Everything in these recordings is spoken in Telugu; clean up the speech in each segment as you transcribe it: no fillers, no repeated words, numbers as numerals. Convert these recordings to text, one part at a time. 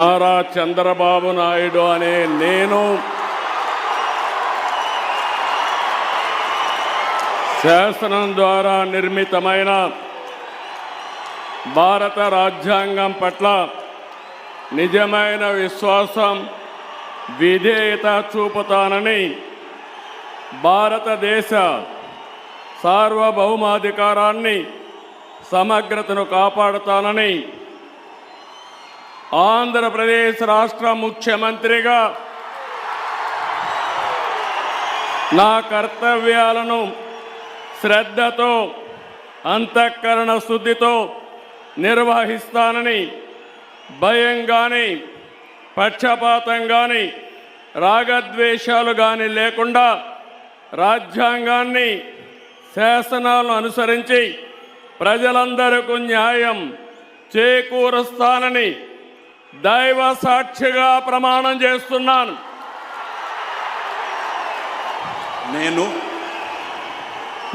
నారా చంద్రబాబు నాయుడు అనే నేను శాసనం ద్వారా నిర్మితమైన భారత రాజ్యాంగం పట్ల నిజమైన విశ్వాసం, విధేయత చూపుతానని, భారతదేశ సార్వభౌమాధికారాన్ని, సమగ్రతను కాపాడుతానని ఆంధ్రప్రదేశ్ రాష్ట్ర ముఖ్యమంత్రిగా నా కర్తవ్యాలను శ్రద్ధతో, అంతఃకరణ శుద్ధితో నిర్వహిస్తానని, భయం కానీ, పక్షపాతం కానీ, రాగద్వేషాలు కానీ లేకుండా రాజ్యాంగాన్ని, శాసనాలను అనుసరించి ప్రజలందరికీ న్యాయం చేకూరుస్తానని దైవ సాక్షిగా ప్రమాణం చేస్తున్నాను. నేను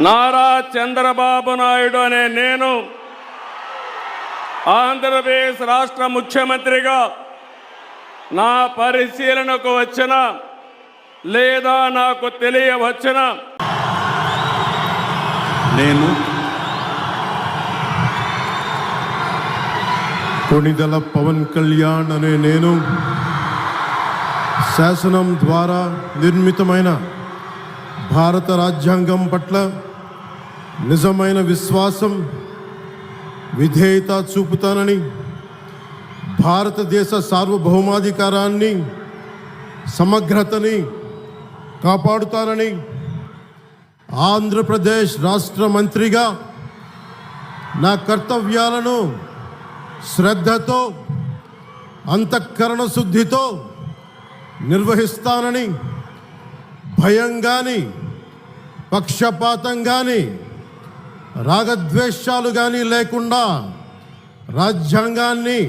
నారా చంద్రబాబు నాయుడు అనే నేను ఆంధ్రప్రదేశ్ రాష్ట్ర ముఖ్యమంత్రిగా నా పరిశీలనకు వచ్చిన లేదా నాకు తెలియవచ్చిన నేను కొణిదెల పవన్ కళ్యాణ్ అనే నేను శాసనం ద్వారా నిర్మితమైన భారత రాజ్యాంగం పట్ల నిజమైన విశ్వాసం, విధేయత చూపుతానని, భారతదేశ సార్వభౌమాధికారాన్ని, సమగ్రతని కాపాడుతానని, ఆంధ్రప్రదేశ్ రాష్ట్ర మంత్రిగా నా కర్తవ్యాలను శ్రద్ధతో, అంతఃకరణ శుద్ధితో నిర్వహిస్తానని, భయం కానీ, పక్షపాతం కానీ, రాగద్వేషాలు కానీ లేకుండా రాజ్యాంగాన్ని,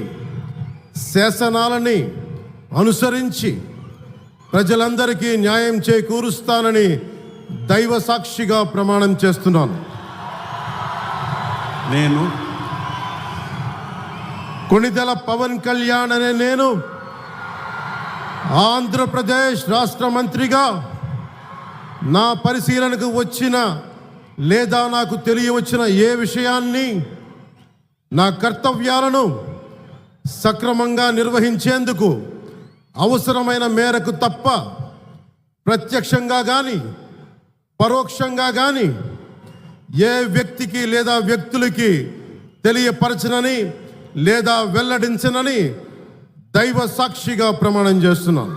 శాసనాలని అనుసరించి ప్రజలందరికీ న్యాయం చేకూరుస్తానని దైవ సాక్షిగా ప్రమాణం చేస్తున్నాను. నేను కొణిదెల పవన్ కళ్యాణ్ అనే నేను ఆంధ్రప్రదేశ్ రాష్ట్ర మంత్రిగా నా పరిశీలనకు వచ్చిన లేదా నాకు తెలియవచ్చిన ఏ విషయాన్ని, నా కర్తవ్యాలను సక్రమంగా నిర్వహించేందుకు అవసరమైన మేరకు తప్ప ప్రత్యక్షంగా కానీ, పరోక్షంగా కానీ ఏ వ్యక్తికి లేదా వ్యక్తులకి తెలియపరచనని లేదా వెల్లడించనని దైవ సాక్షిగా ప్రమాణం చేస్తున్నాను.